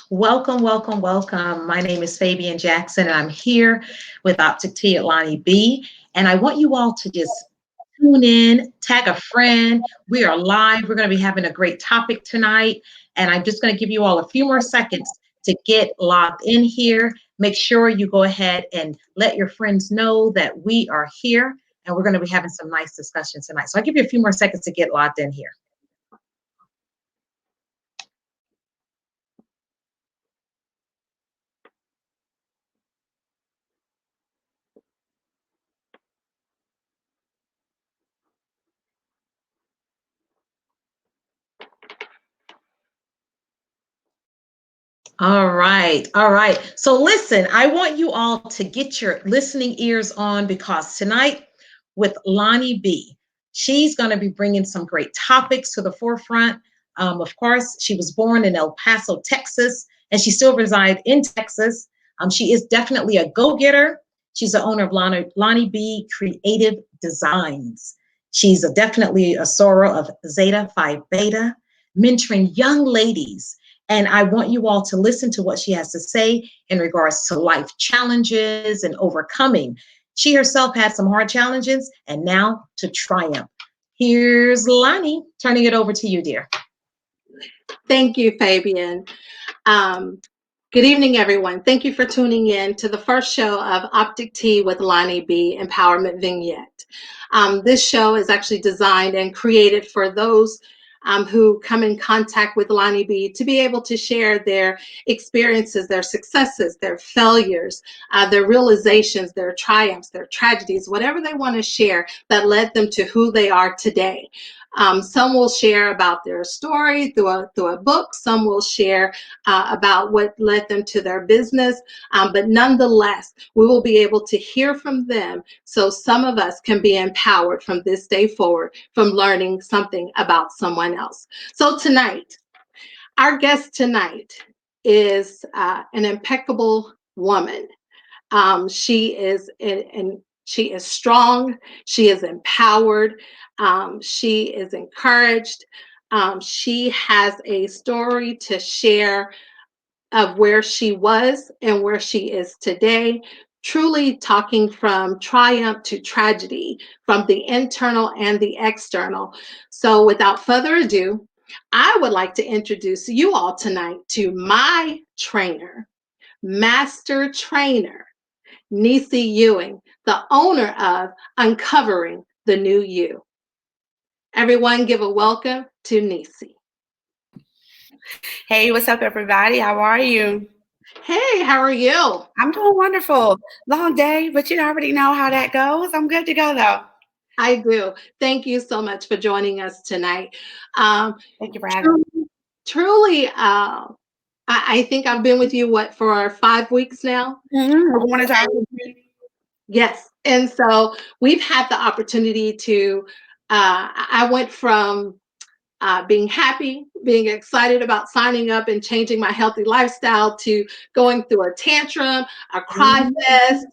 Welcome, welcome, welcome. My name is Fabian Jackson, and I'm here with Optic Tea at LonnieB. And I want you all to just tune in, tag a friend. We are live. We're going to be having a great topic tonight. And I'm just going to give you all a few more seconds to get logged in here. Make sure you go ahead and let your friends know that we are here, and we're going to be having some nice discussions tonight. So I'll give you a few more seconds to get logged in here. All right. All right. So listen, I want you all to get your listening ears on because tonight with LonnieB, she's going to be bringing some great topics to the forefront. Of course, she was born in El Paso, Texas, and she still resides in Texas. She is definitely a go-getter. She's the owner of LonnieB Creative Designs. She's definitely a soror of Zeta Phi Beta, mentoring young ladies, and I want you all to listen to what she has to say in regards to life challenges and overcoming. She herself had some hard challenges and now to triumph. Here's Lonnie, turning it over to you, dear. Thank you, Fabian. Good evening, everyone. Thank you for tuning in to the first show of Optic Tea with LonnieB Empowerment Vignette. This show is actually designed and created for those who come in contact with LonnieB to be able to share their experiences, their successes, their failures, their realizations, their triumphs, their tragedies, whatever they want to share that led them to who they are today. Some will share about their story through a book. Some will share about what led them to their business. But nonetheless, we will be able to hear from them so some of us can be empowered from this day forward from learning something about someone else. So tonight, our guest tonight is an impeccable woman. She is she is strong. She is empowered. She is encouraged. She has a story to share of where she was and where she is today, truly talking from triumph to tragedy, from the internal and the external. So without further ado, I would like to introduce you all tonight to my trainer, master trainer, Nisi Ewing, the owner of Uncovering the New You. Everyone give a welcome to Nisi. Hey, what's up, everybody? How are you? Hey, how are you? I'm doing wonderful. Long day, but you already know how that goes. I'm good to go, though. I do. Thank you so much for joining us tonight. Thank you for having me. Truly, I think I've been with you, for 5 weeks now? Yes. And so we've had the opportunity to, I went from being happy, being excited about signing up and changing my healthy lifestyle to going through a tantrum, a cry fest,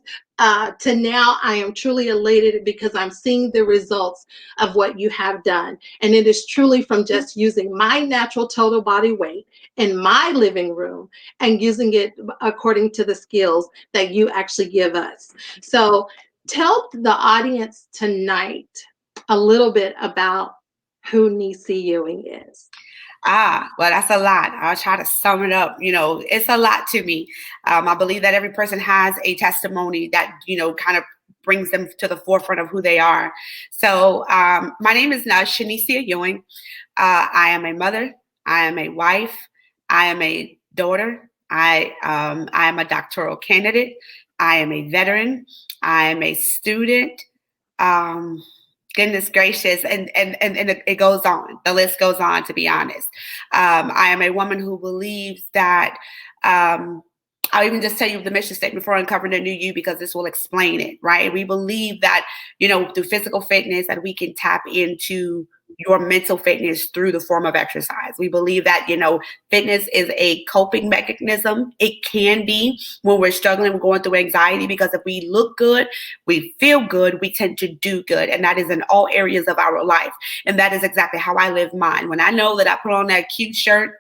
to now I am truly elated because I'm seeing the results of what you have done. And it is truly from just using my natural total body weight in my living room and using it according to the skills that you actually give us. So tell the audience tonight a little bit about who Nisi Ewing is. Well, that's a lot. I'll try to sum it up. It's a lot to me. I believe that every person has a testimony that, kind of brings them to the forefront of who they are. So my name is Shanicia Ewing. I am a mother. I am a wife. I am a daughter. I am a doctoral candidate. I am a veteran. I am a student. Goodness gracious, and it goes on. The list goes on, to be honest. I am a woman who believes that, I'll even just tell you the mission statement for Uncovering the New You, because this will explain it, right? We believe that, through physical fitness, that we can tap into your mental fitness through the form of exercise. We believe that, fitness is a coping mechanism. It can be when we're struggling, we're going through anxiety, because if we look good, we feel good, we tend to do good. And that is in all areas of our life. And that is exactly how I live mine. When I know that I put on that cute shirt,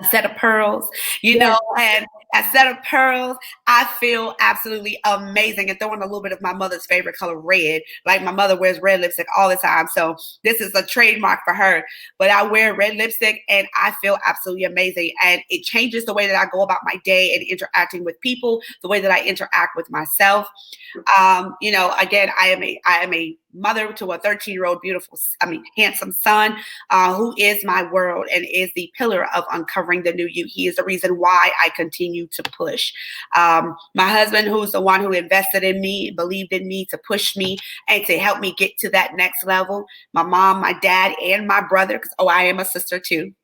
a set of pearls, you know, and a set of pearls, I feel absolutely amazing. And throwing a little bit of my mother's favorite color, red. Like my mother wears red lipstick all the time. So this is a trademark for her. But I wear red lipstick and I feel absolutely amazing. And it changes the way that I go about my day and interacting with people, the way that I interact with myself. You know, again, I am a mother to a 13-year-old beautiful, handsome son, who is my world and is the pillar of uncovering the new you. He is the reason why I continue to push. My husband, who's the one who invested in me, believed in me to push me and to help me get to that next level. My mom, my dad, and my brother, because I am a sister too.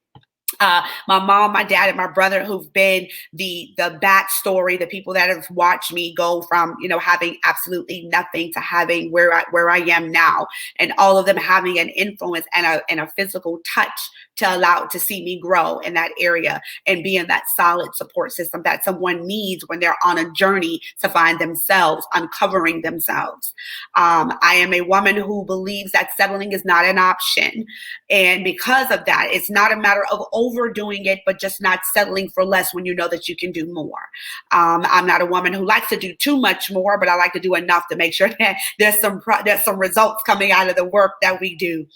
My mom, my dad, and my brother, who've been the backstory, the people that have watched me go from, you know, having absolutely nothing to having where I am now, and all of them having an influence and a physical touch to allow to see me grow in that area and be in that solid support system that someone needs when they're on a journey to find themselves, uncovering themselves. I am a woman who believes that settling is not an option, and because of that, it's not a matter of overdoing it, but just not settling for less when you know that you can do more. I'm not a woman who likes to do too much more, but I like to do enough to make sure that there's some results coming out of the work that we do.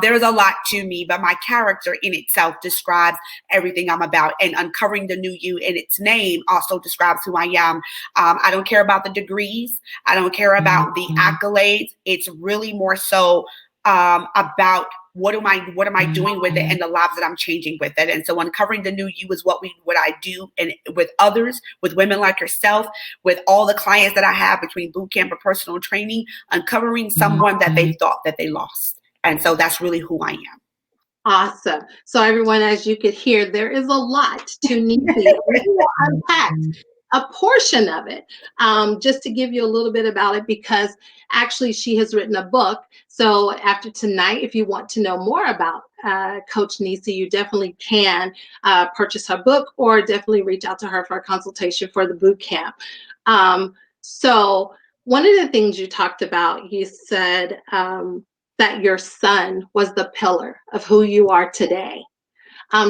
There is a lot to me, but my character in itself describes everything I'm about, and uncovering the new you in its name also describes who I am. I don't care about the degrees. I don't care about the accolades. It's really more so about what am I doing with it and the lives that I'm changing with it. And so uncovering the new you is what I do, and with others, with women like yourself, with all the clients that I have between boot camp and personal training, uncovering someone that they thought that they lost. And so that's really who I am. Awesome. So everyone, as you could hear, there is a lot to Nisi. We will unpack a portion of it, just to give you a little bit about it, because actually she has written a book. So after tonight, if you want to know more about Coach Nisi, you definitely can purchase her book, or definitely reach out to her for a consultation for the boot camp. So one of the things you talked about, you said that your son was the pillar of who you are today.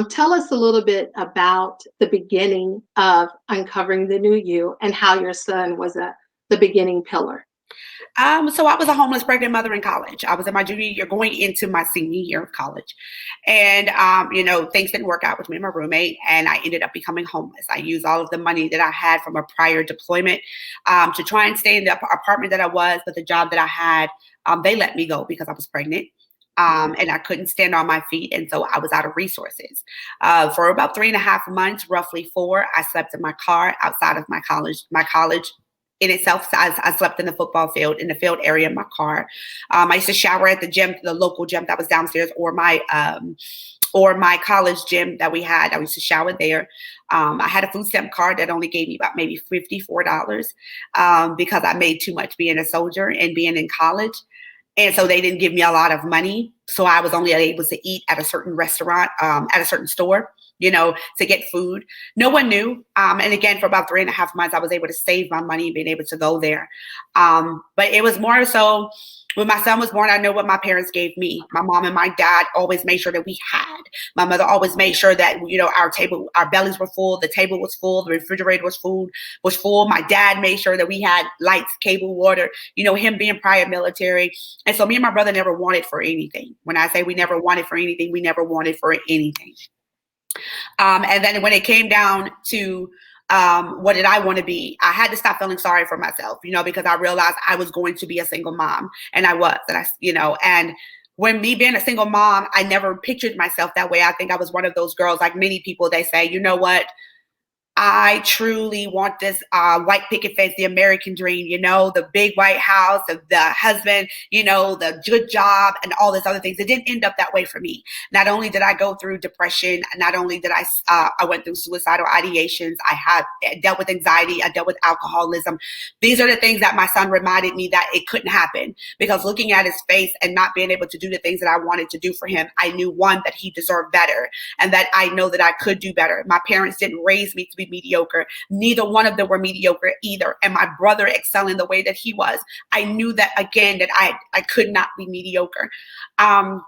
Tell us a little bit about the beginning of uncovering the new you and how your son was the beginning pillar. So I was a homeless pregnant mother in college. I was in my junior year, going into my senior year of college. And, you know, things didn't work out with me and my roommate, and I ended up becoming homeless. I used all of the money that I had from a prior deployment to try and stay in the apartment that I was, but the job that I had, they let me go because I was pregnant. And I couldn't stand on my feet. And so I was out of resources. For about 3.5 months, roughly 4, I slept in my car outside of my college in itself. I slept in the football field, in the field area in my car. I used to shower at the gym, the local gym that was downstairs, or my college gym that we had. I used to shower there. I had a food stamp card that only gave me about maybe $54 because I made too much being a soldier and being in college. And so they didn't give me a lot of money. So I was only able to eat at a certain restaurant, at a certain store, you know, to get food. No one knew. And again, for about 3.5 months, I was able to save my money and being able to go there. But it was more so when my son was born, I know what my parents gave me. My mom and my dad always made sure that we had. My mother always made sure that, you know, our bellies were full, the table was full, the refrigerator was full. My dad made sure that we had lights, cable, water, you know, him being prior military. And so me and my brother never wanted for anything. When I say we never wanted for anything, we never wanted for anything. And then when it came down to what did I want to be, I had to stop feeling sorry for myself, you know, because I realized I was going to be a single mom, and I was, and and when me being a single mom, I never pictured myself that way. I think I was one of those girls, like many people, they say, you know what? I truly want this white picket fence, the American dream, you know, the big white house, of the husband, you know, the good job and all these other things. It didn't end up that way for me. Not only did I go through depression, not only did I went through suicidal ideations, I dealt with anxiety, I dealt with alcoholism. These are the things that my son reminded me that it couldn't happen, because looking at his face and not being able to do the things that I wanted to do for him, I knew, one, that he deserved better, and that I know that I could do better. My parents didn't raise me to be mediocre. Neither one of them were mediocre either. And my brother excelling the way that he was, I knew that, again, that I could not be mediocre. And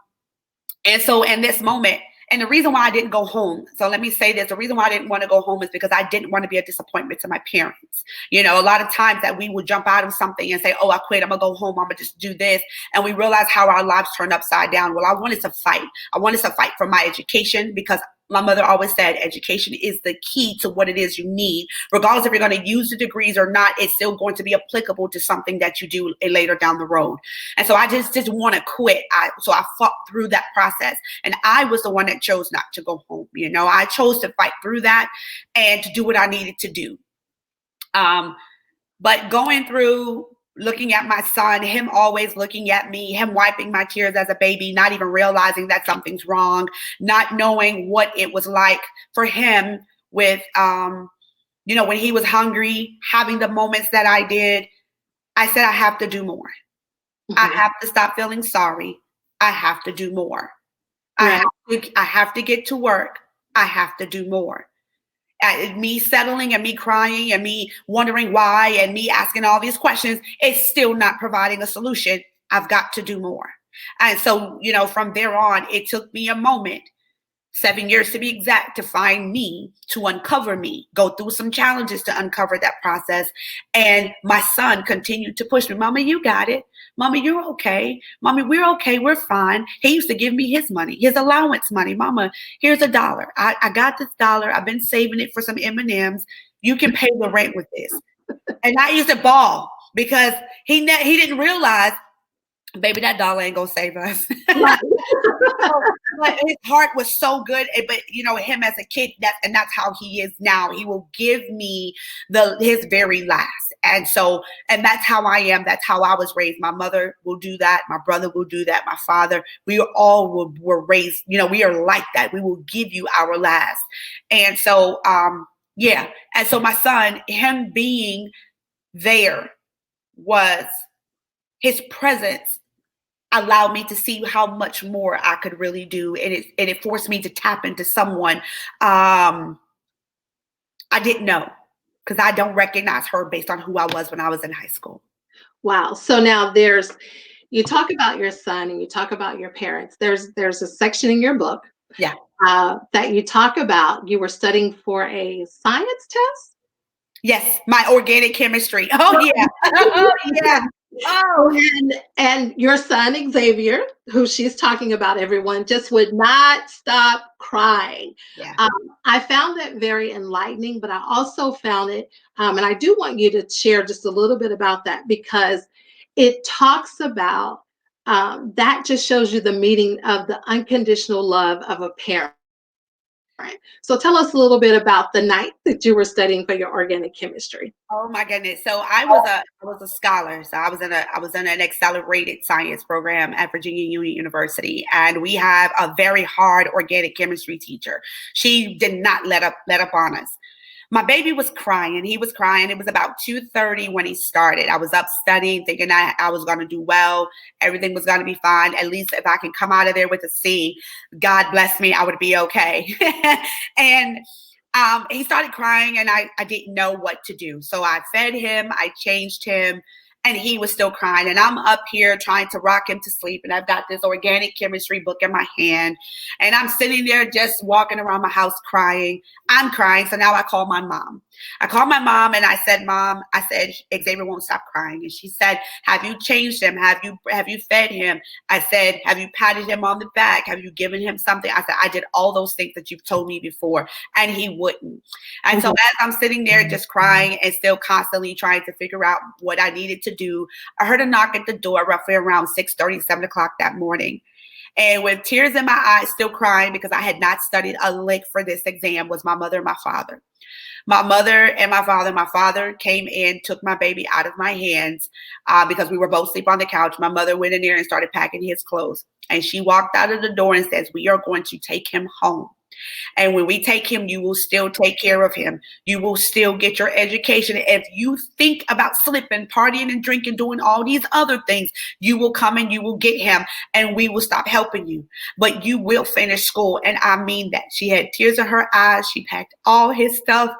so in this moment, And the reason why I didn't go home, so let me say this, the reason why I didn't want to go home is because I didn't want to be a disappointment to my parents. You know, a lot of times that we would jump out of something and say, oh, I quit, I'm gonna go home, I'm gonna just do this. And we realize how our lives turned upside down. Well, I wanted to fight. I wanted to fight for my education, because my mother always said education is the key to what it is you need. Regardless if you're going to use the degrees or not, it's still going to be applicable to something that you do later down the road. And so I just didn't want to quit. So I fought through that process. And I was the one that chose not to go home. You know, I chose to fight through that and to do what I needed to do. But going through looking at my son, him always looking at me, him wiping my tears as a baby, not even realizing that something's wrong, not knowing what it was like for him with, you know, when he was hungry, having the moments that I did, I said, I have to do more. Mm-hmm. I have to stop feeling sorry. I have to do more. Right. I have to get to work. I have to do more. Me settling and me crying and me wondering why and me asking all these questions, it's still not providing a solution. I've got to do more. And so, you know, from there on, it took me a moment, 7 years to be exact, to find me, to uncover me, go through some challenges to uncover that process. And my son continued to push me. Mama, you got it. Mama, you're okay. Mommy, we're okay. We're fine. He used to give me his money, his allowance money. Mama, here's $1. I got this $1. I've been saving it for some M&Ms. You can pay the rent with this. And I used to bawl because he didn't realize, baby, that $1 ain't gonna save us. But his heart was so good. But you know, him as a kid, that's how he is now. He will give me his very last. And that's how I am. That's how I was raised. My mother will do that. My brother will do that. My father, we all were raised, you know, we are like that. We will give you our last. And so, yeah. And so my son, him being there, was his presence allowed me to see how much more I could really do. And it forced me to tap into someone I didn't know, because I don't recognize her based on who I was when I was in high school. Wow. So now you talk about your son and you talk about your parents. There's a section in your book, yeah, that you talk about you were studying for a science test. Yes, my organic chemistry. Oh yeah. Oh yeah. Oh, and your son Xavier, who she's talking about, everyone, just would not stop crying. Yeah. I found that very enlightening, but I also found it, and I do want you to share just a little bit about that, because it talks about that just shows you the meaning of the unconditional love of a parent. So tell us a little bit about the night that you were studying for your organic chemistry. Oh my goodness. So I was a scholar. So I was in an accelerated science program at Virginia Union University. And we have a very hard organic chemistry teacher. She did not let up on us. My baby was crying. He was crying. It was about 2:30 when he started. I was up studying, thinking I was going to do well. Everything was going to be fine. At least if I can come out of there with a C, God bless me, I would be okay. And he started crying, and I didn't know what to do. So I fed him, I changed him, and he was still crying. And I'm up here trying to rock him to sleep. And I've got this organic chemistry book in my hand. And I'm sitting there just walking around my house crying. I'm crying. So now I call my mom. I called my mom and I said, Mom, Xavier won't stop crying. And she said, have you changed him? Have you fed him? I said, have you patted him on the back? Have you given him something? I said, I did all those things that you've told me before. And he wouldn't. And so as I'm sitting there just crying and still constantly trying to figure out what I needed to do, I heard a knock at the door roughly around 6:30, 7 o'clock that morning. And with tears in my eyes, still crying because I had not studied a lick for this exam, was my mother and my father. My mother and my father came in, took my baby out of my hands because we were both asleep on the couch. My mother went in there and started packing his clothes. And she walked out of the door and says, we are going to take him home. And when we take him, you will still take care of him. You will still get your education. If you think about slipping, partying and drinking, doing all these other things, you will come and you will get him and we will stop helping you. But you will finish school. And I mean that. She had tears in her eyes. She packed all his stuff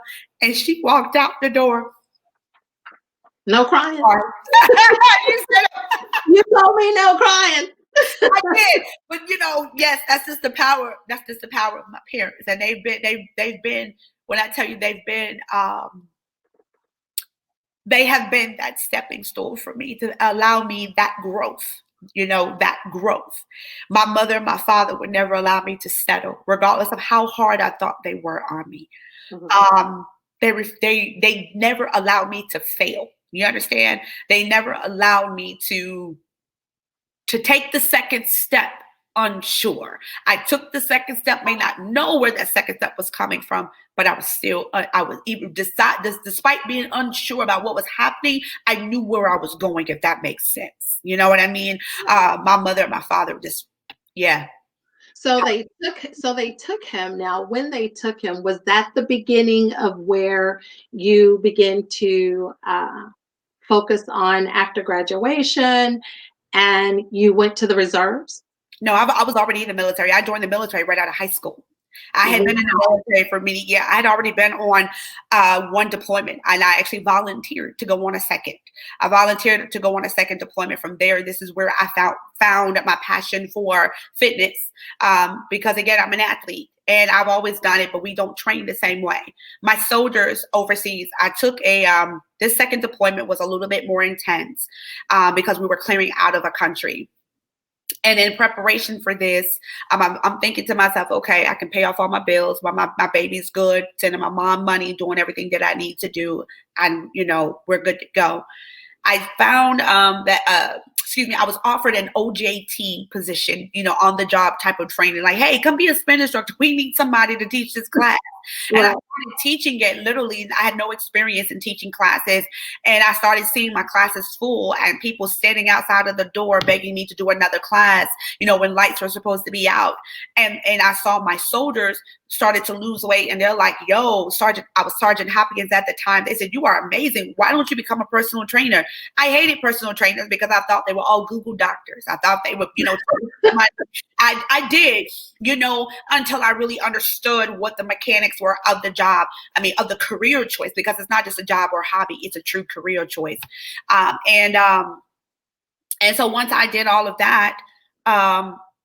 and she walked out the door. No crying. You told me no crying. I did, but yes, that's just the power. That's just the power of my parents, and they've been. When I tell you, they have been that stepping stone for me to allow me that growth. That growth. My mother and my father would never allow me to settle, regardless of how hard I thought they were on me. Mm-hmm. They never allowed me to fail. You understand? They never allowed me to take the second step unsure. I took the second step, may not know where that second step was coming from, but I was still, I was even despite being unsure about what was happening, I knew where I was going, if that makes sense. You know what I mean? My mother and my father just, yeah. So they took him. Now, when they took him, was that the beginning of where you begin to focus on after graduation, and you went to the reserves? No, I was already in the military. I joined the military right out of high school. I had been in the military for many years. I had already been on one deployment, and I actually volunteered to go on a second. I volunteered to go on a second deployment. From there, this is where I found my passion for fitness, because again, I'm an athlete and I've always done it, but we don't train the same way. My soldiers overseas, I took this second deployment was a little bit more intense because we were clearing out of a country. And in preparation for this, I'm thinking to myself, okay, I can pay off all my bills while my baby's good, sending my mom money, doing everything that I need to do. And, we're good to go. I found that, I was offered an OJT position, on the job type of training. Like, hey, come be a spin instructor. We need somebody to teach this class. And I started teaching it. Literally, I had no experience in teaching classes. And I started seeing my classes full and people standing outside of the door begging me to do another class, when lights were supposed to be out. And I saw my soldiers started to lose weight, and they're like, yo, Sergeant, I was Sergeant Hopkins at the time. They said, you are amazing. Why don't you become a personal trainer? I hated personal trainers because I thought they were all Google doctors. I thought they were, I did, until I really understood what the mechanics were of the job. I mean, of the career choice, because it's not just a job or hobby, it's a true career choice. And so once I did all of that,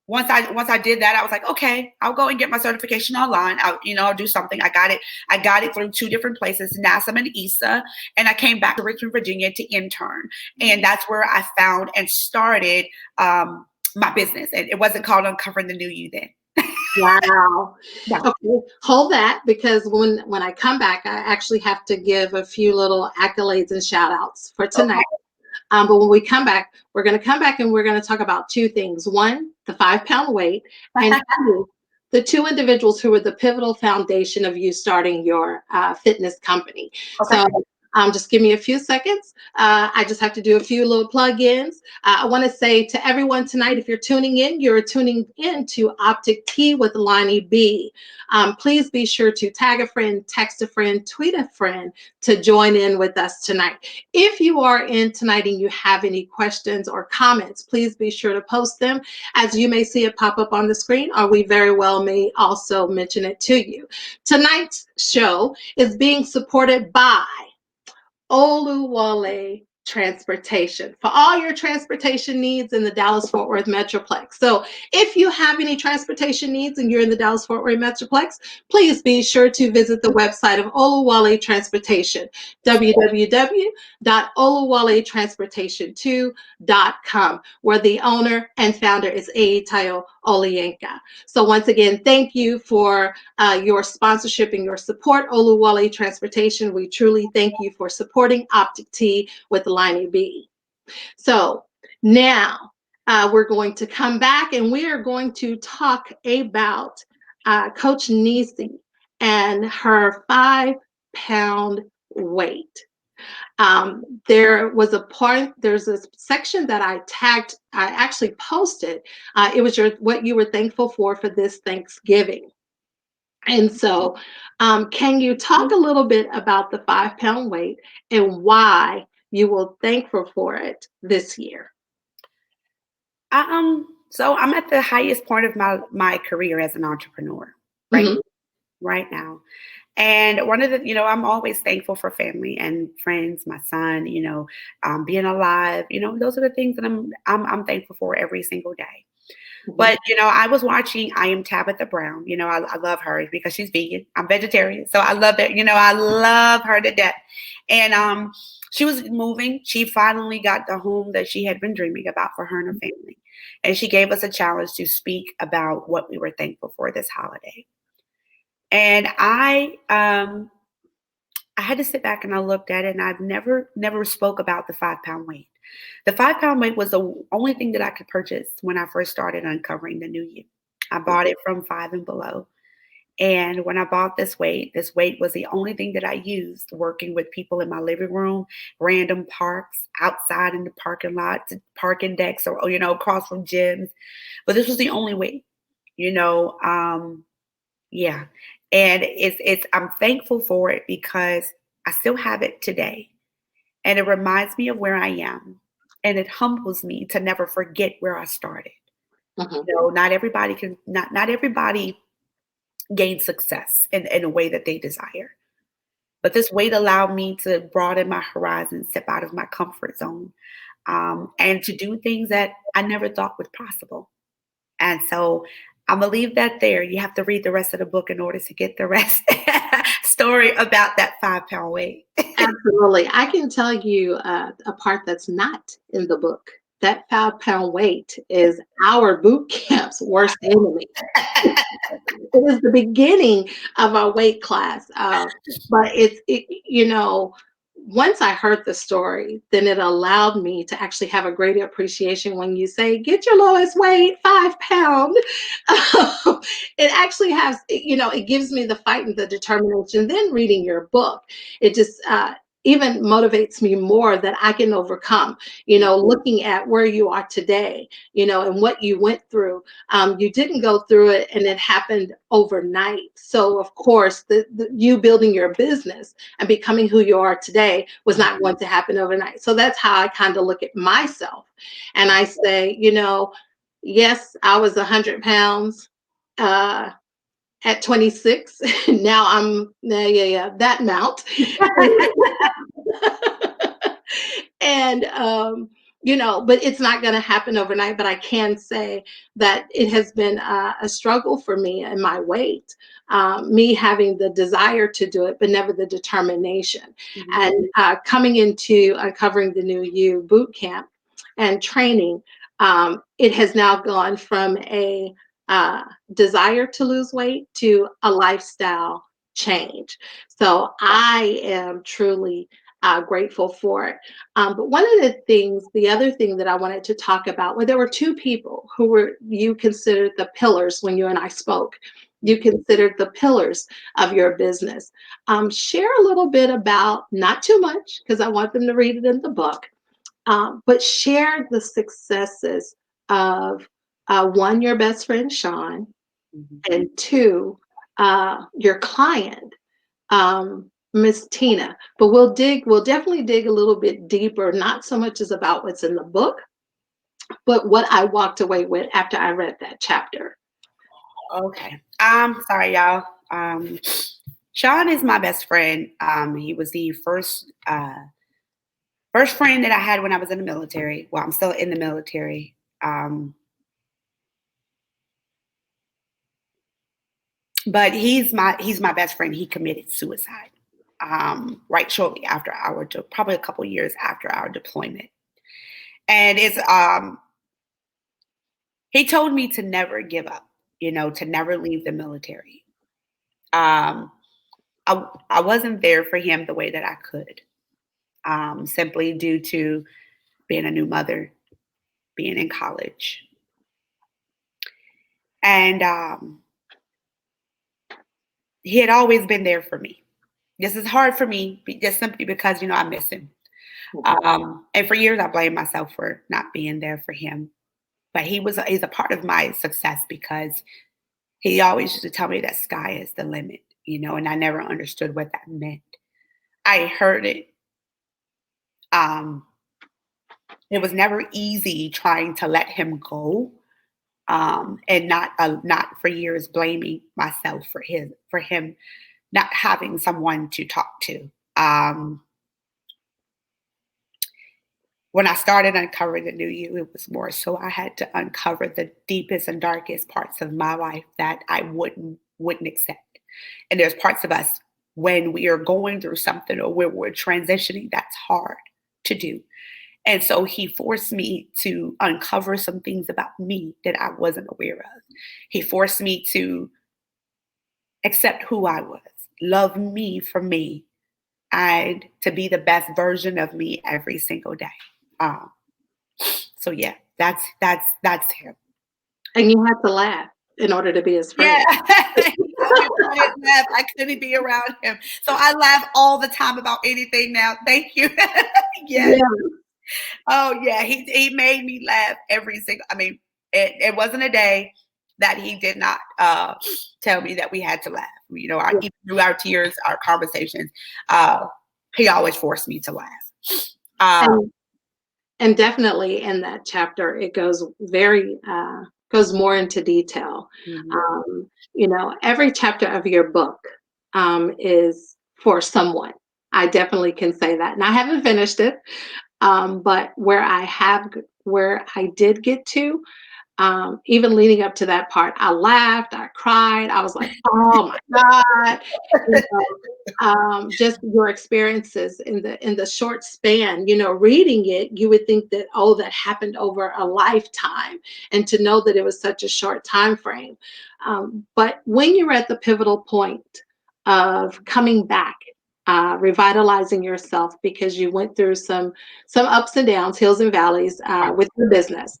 once I did that, I was like, okay, I'll go and get my certification online. I'll do something. I got it through two different places, NASM and ESA. And I came back to Richmond, Virginia to intern. And that's where I found and started my business. And it wasn't called Uncovering the New You then. Wow. Yeah. Okay, hold that, because when I come back, I actually have to give a few little accolades and shout outs for tonight. Okay. But when we come back, we're going to come back and we're going to talk about two things. One, the 5-pound weight, and two, the two individuals who were the pivotal foundation of you starting your fitness company. Okay. So just give me a few seconds. I just have to do a few little plug-ins. I want to say to everyone tonight, if you're tuning in, you're tuning in to Optic Tea with LonnieB. Please be sure to tag a friend, text a friend, tweet a friend to join in with us tonight. If you are in tonight and you have any questions or comments, please be sure to post them, as you may see it pop up on the screen, or we very well may also mention it to you. Tonight's show is being supported by Oluwole Transportation for all your transportation needs in the Dallas-Fort Worth Metroplex. So if you have any transportation needs and you're in the Dallas-Fort Worth Metroplex, please be sure to visit the website of Oluwole Transportation, www.oluwoletransportation2.com, where the owner and founder is Aitayo Oliyenka. So once again, thank you for your sponsorship and your support, Oluwole Transportation. We truly thank you for supporting Optic Tea with LonnieB. So now we're going to come back and we are going to talk about Coach Nisi and her 5-pound weight. There's a section that I actually posted. It was what you were thankful for this Thanksgiving. And so can you talk a little bit about the 5-pound weight and why you were thankful for it this year? So I'm at the highest point of my career as an entrepreneur, right? Mm-hmm. Right now. And one of the, I'm always thankful for family and friends, my son, being alive. Those are the things that I'm thankful for every single day. Mhm. But I was watching I Am Tabitha Brown. I love her because she's vegan. I'm vegetarian, so I love that. I love her to death. And she was moving. She finally got the home that she had been dreaming about for her and her family. And she gave us a challenge to speak about what we were thankful for this holiday. And I had to sit back and I looked at it, and I've never spoke about the 5 pound weight. The 5 pound weight was the only thing that I could purchase when I first started uncovering the new you. I bought it from Five and Below. And when I bought this weight was the only thing that I used working with people in my living room, random parks, outside in the parking lots, parking decks, or, across from gyms. But this was the only weight, you know. Yeah. And I'm thankful for it because I still have it today. And it reminds me of where I am. And it humbles me to never forget where I started. Mhm. Not everybody gains success in a way that they desire. But this weight allowed me to broaden my horizon, step out of my comfort zone, and to do things that I never thought was possible. And so I'm gonna leave that there. You have to read the rest of the book in order to get the rest story about that 5 pound weight. Absolutely. I can tell you a part that's not in the book. That 5 pound weight is our boot camp's worst enemy. It was the beginning of our weight class. But once I heard the story, then it allowed me to actually have a greater appreciation when you say, get your lowest weight, 5 pounds. It actually has, it gives me the fight and the determination. Then reading your book, it just, even motivates me more that I can overcome, looking at where you are today, and what you went through. You didn't go through it and it happened overnight. So, of course, you building your business and becoming who you are today was not going to happen overnight. So, that's how I kind of look at myself. And I say, yes, I was 100 pounds at 26. Now I'm, yeah, that amount. And but it's not going to happen overnight. But I can say that it has been a struggle for me and my weight, me having the desire to do it but never the determination. Mhm. And coming into uncovering the new you boot camp and training, it has now gone from a uh, desire to lose weight to a lifestyle change. So I am truly grateful for it. But one of the other thing that I wanted to talk about, well, there were two people who you considered the pillars when you and I spoke. You considered the pillars of your business. Share a little bit about, not too much, because I want them to read it in the book, but share the successes of one, your best friend, Sean, Mhm. and two, your client, Miss Tina. But we'll definitely dig a little bit deeper, not so much as about what's in the book, but what I walked away with after I read that chapter. Okay. Sorry, y'all. Sean is my best friend. He was the first friend that I had when I was in the military. Well, I'm still in the military. But he's my best friend. He committed suicide. Right shortly after probably a couple years after our deployment. And he told me to never give up, to never leave the military. Um, I wasn't there for him the way that I could, simply due to being a new mother, being in college. And he had always been there for me. This is hard for me just simply because, I miss him. And for years, I blamed myself for not being there for him. But he's a part of my success because he always used to tell me that sky is the limit, and I never understood what that meant. I heard it. Um, it was never easy trying to let him go, and not for years blaming myself for him not having someone to talk to. When I started uncovering the new you, it was more so I had to uncover the deepest and darkest parts of my life that I wouldn't accept. And there's parts of us when we are going through something or when we're transitioning, that's hard to do. And so he forced me to uncover some things about me that I wasn't aware of. He forced me to accept who I was, love me for me, and to be the best version of me every single day. Um, so yeah, that's him. And you had to laugh in order to be his friend. Yeah, I didn't laugh. I couldn't be around him, so I laugh all the time about anything now. Thank you. Yes. Yeah. Oh yeah, he made me laugh every single. I mean, it wasn't a day that he did not tell me that we had to laugh. You know, even through our tears, our conversations, he always forced me to laugh. And definitely in that chapter, it goes goes more into detail. Mhm. You know, every chapter of your book is for someone. I definitely can say that, and I haven't finished it, but where I did get to, even leading up to that part, I laughed, I cried, I was like, "Oh my God." You know, just your experiences in the short span, you know, reading it, you would think that, oh, that happened over a lifetime, and to know that it was such a short time frame. But when you're at the pivotal point of coming back, revitalizing yourself because you went through some ups and downs, hills and valleys with your business.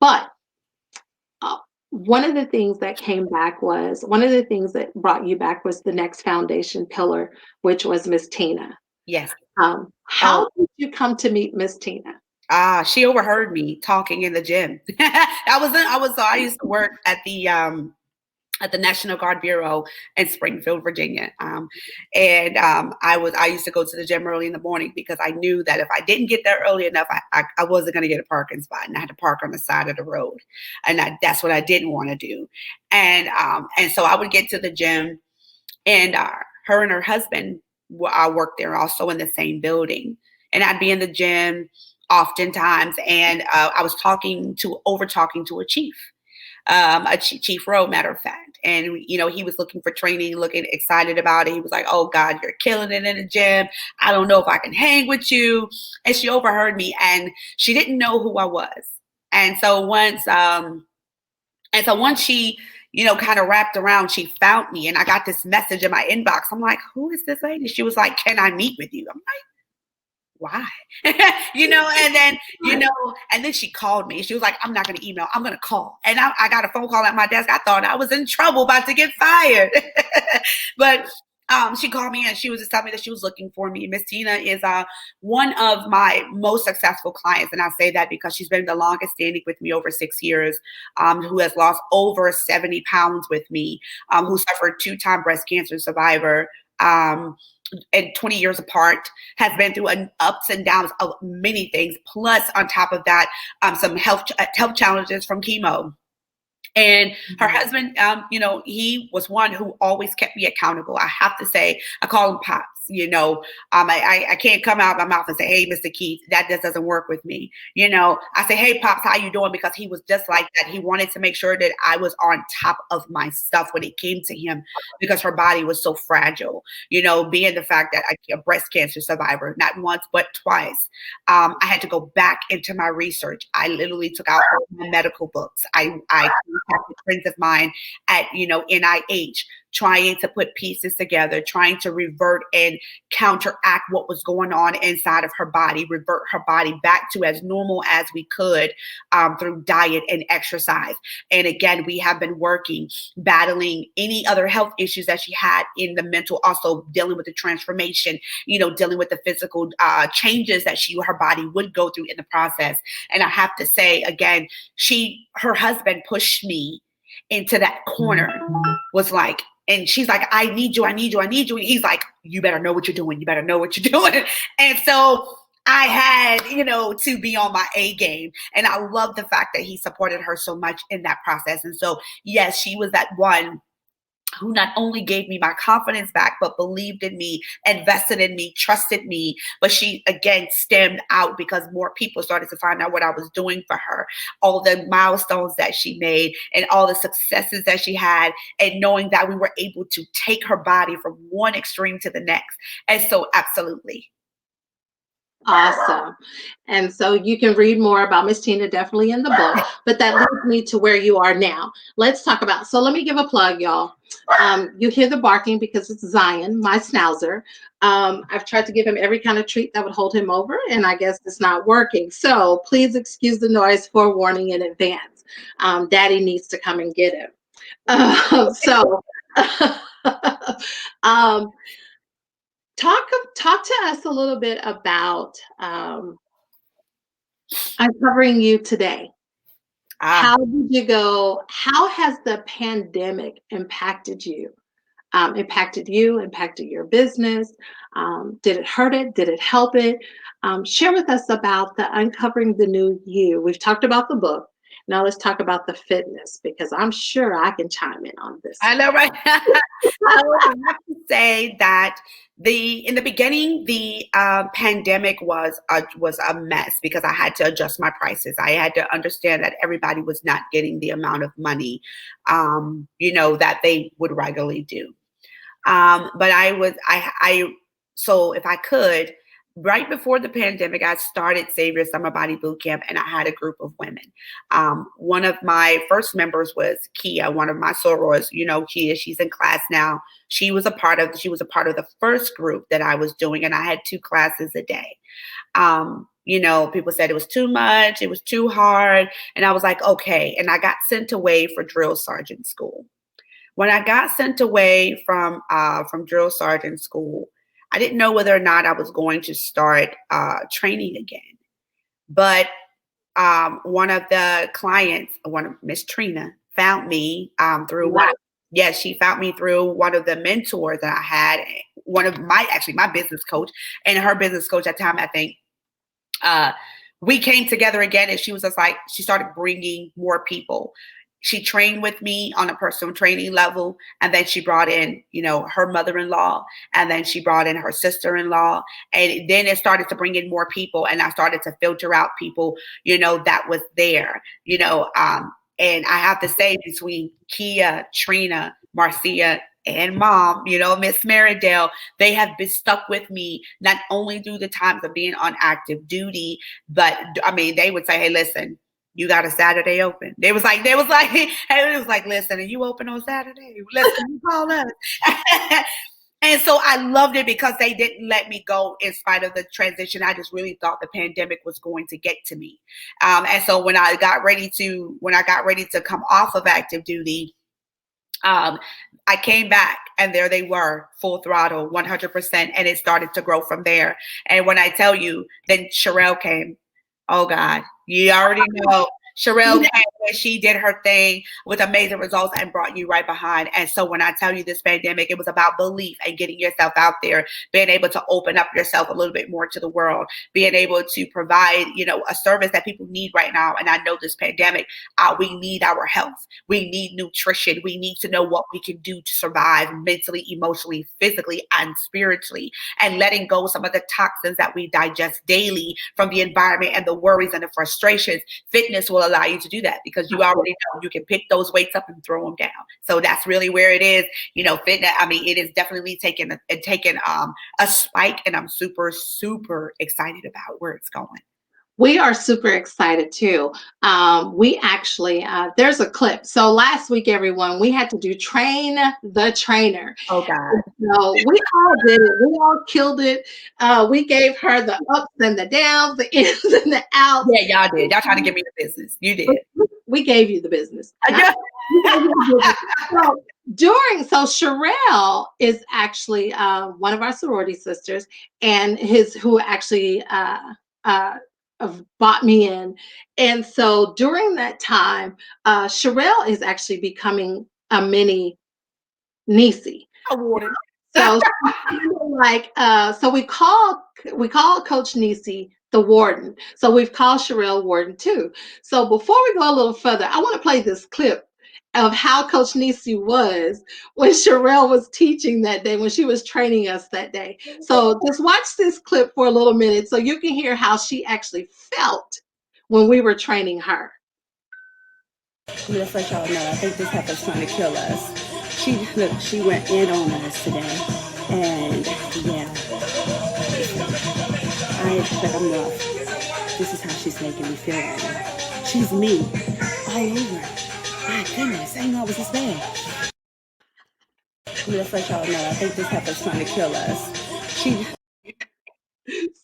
But uh, one of the things that came back was one of the things that brought you back was the next foundation pillar, which was Miss Tina. Yes. How did you come to meet Miss Tina? She overheard me talking in the gym. I used to work at the National Guard Bureau in Springfield, Virginia. I used to go to the gym early in the morning because I knew that if I didn't get there early enough, I wasn't going to get a parking spot, and I had to park on the side of the road. And that's what I didn't want to do. And so I would get to the gym, and her and her husband, I worked there also in the same building. And I'd be in the gym oftentimes, and I was over talking to a chief. Chief Rowe, matter of fact. And, you know, he was looking for training, looking excited about it. He was like, "Oh God, you're killing it in the gym. I don't know if I can hang with you." And she overheard me, and she didn't know who I was. And so once she, you know, kind of wrapped around, she found me, and I got this message in my inbox. I'm like, "Who is this lady?" She was like, "Can I meet with you?" I'm like, why? You know, and then she called me. She was like, "I'm not going to email. I'm going to call." And I got a phone call at my desk. I thought I was in trouble, about to get fired. But she called me, and she was just telling me that she was looking for me. Miss Tina is one of my most successful clients. And I say that because she's been the longest standing with me, over 6 years, who has lost over 70 pounds with me, who suffered 2-time breast cancer survivor. And 20 years apart, has been through ups and downs of many things. Plus, on top of that, some health challenges from chemo. And her husband, you know, he was one who always kept me accountable. I have to say, I call him Pops. You know, I can't come out of my mouth and say, "Hey, Mr. Keith," that just doesn't work with me. You know, I say, "Hey, Pops, how you doing?" Because he was just like that. He wanted to make sure that I was on top of my stuff when it came to him, because her body was so fragile. You know, being the fact that I'm a breast cancer survivor, not once but twice. I had to go back into my research. I literally took out all my medical books. I contacted friends of mine at, you know, NIH, trying to put pieces together, trying to revert and counteract what was going on inside of her body, revert her body back to as normal as we could, through diet and exercise. And again, we have been working, battling any other health issues that she had in the mental, also dealing with the transformation, you know, dealing with the physical changes that her body would go through in the process. And I have to say, again, her husband pushed me into that corner, was like, and she's like, "I need you, I need you, I need you." And he's like, "You better know what you're doing. You better know what you're doing." And so I had, you know, to be on my A game. And I love the fact that he supported her so much in that process. And so, yes, she was that one who not only gave me my confidence back, but believed in me, invested in me, trusted me. But she, again, stemmed out because more people started to find out what I was doing for her, all the milestones that she made, and all the successes that she had, and knowing that we were able to take her body from one extreme to the next. And so, absolutely. Awesome. And so you can read more about Miss Tina definitely in the book, but that leads me to where you are now. Let's talk about, so let me give a plug, y'all. You hear the barking because it's Zion, my schnauzer. I've tried to give him every kind of treat that would hold him over, and I guess it's not working. So please excuse the noise, forewarning in advance. Daddy needs to come and get him. So um, talk to us a little bit about uncovering you today. How did you go? How has the pandemic impacted you? Impacted you, impacted your business? Did it hurt it? Did it help it? Share with us about the Uncovering the New You. We've talked about the book. Now let's talk about the fitness, because I'm sure I can chime in on this. I know, right? I have to say that in the beginning, the pandemic was a mess because I had to adjust my prices. I had to understand that everybody was not getting the amount of money, that they would regularly do. But so if I could, right before the pandemic, I started Savior Summer Body Boot Camp, and I had a group of women. One of my first members was Kia, one of my sorors. Kia, she's in class now. She was a part of the first group that I was doing, and I had 2 classes a day. People said it was too much, it was too hard, and I was like, okay. And I got sent away for drill sergeant school. When I got sent away from drill sergeant school, I didn't know whether or not I was going to start training again. But one of the clients, Miss Trina, found me through she found me through one of the mentors that I had. One of my business coach and her business coach at the time, I think. We came together again, and she was just like, she started bringing more people. She trained with me on a personal training level, and then she brought in, her mother-in-law, and then she brought in her sister-in-law, and then it started to bring in more people, and I started to filter out people, that was there, and I have to say, between Kia, Trina, Marcia, and Mom, Miss Meridale, they have been stuck with me not only through the times of being on active duty, but they would say, hey, listen, you got a Saturday open. They was like, hey, it was like, listen, are you open on Saturday? Listen, you call us. And so I loved it because they didn't let me go in spite of the transition. I just really thought the pandemic was going to get to me. And so when I got ready to come off of active duty, I came back, and there they were, full throttle, 100%. And it started to grow from there. And when I tell you, then Sherelle came. Oh God, you already know. Sherelle came, and she did her thing with amazing results and brought you right behind. And so when I tell you this pandemic, it was about belief and getting yourself out there, being able to open up yourself a little bit more to the world, being able to provide, a service that people need right now. And I know this pandemic, we need our health. We need nutrition. We need to know what we can do to survive mentally, emotionally, physically, and spiritually, and letting go some of the toxins that we digest daily from the environment and the worries and the frustrations. Fitness will allow you to do that because you already know you can pick those weights up and throw them down. So that's really where it is. Fitness, it is definitely taken a spike, and I'm super, super excited about where it's going. We are super excited too. We actually, there's a clip. So last week, everyone, we had to do Train the Trainer. Oh God. So we all did it. We all killed it. We gave her the ups and the downs, the ins and the outs. Yeah, y'all did. Y'all trying to give me the business. You did. We gave you the business. So Sherelle is actually one of our sorority sisters, and who actually bought me in. And so during that time, Sherelle is actually becoming a mini Niecy. Awarded. So so we call Coach Niecy the warden. So we've called Sherelle warden too. So before we go a little further, I want to play this clip, of how Coach Nisi was when Sherelle was teaching that day, when she was training us that day. So just watch this clip for a little minute so you can hear how she actually felt when we were training her. Just let y'all know, I think this heifer's trying to kill us. She went in on us today. And yeah, I expect enough. This is how she's making me feel right now. She's me, all over. My goodness, I didn't know it was this bad. Just let y'all know, I think this heifer's trying to kill us.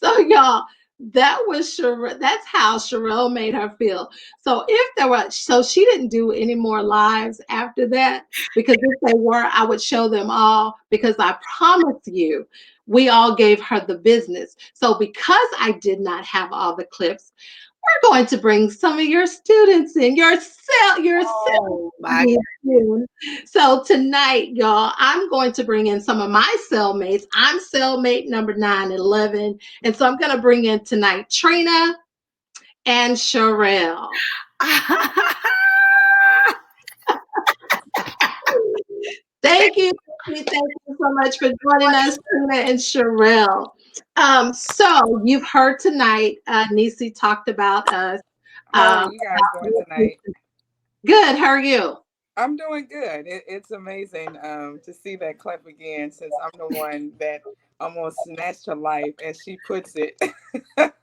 So y'all, that's how Sherelle made her feel. So she didn't do any more lives after that, because if they were, I would show them all, because I promise you, we all gave her the business. So because I did not have all the clips, we're going to bring some of your students in, your so tonight, y'all, I'm going to bring in some of my cellmates. I'm cellmate number 911. And so I'm going to bring in tonight Trina and Sherelle. Thank you. Thank you so much for joining us, Trina and Sherelle. So you've heard tonight, Nisi talked about us. How are you guys doing tonight? Good. How are you? I'm doing good. It's amazing to see that clip again, since I'm the one that almost snatched her life, as she puts it. How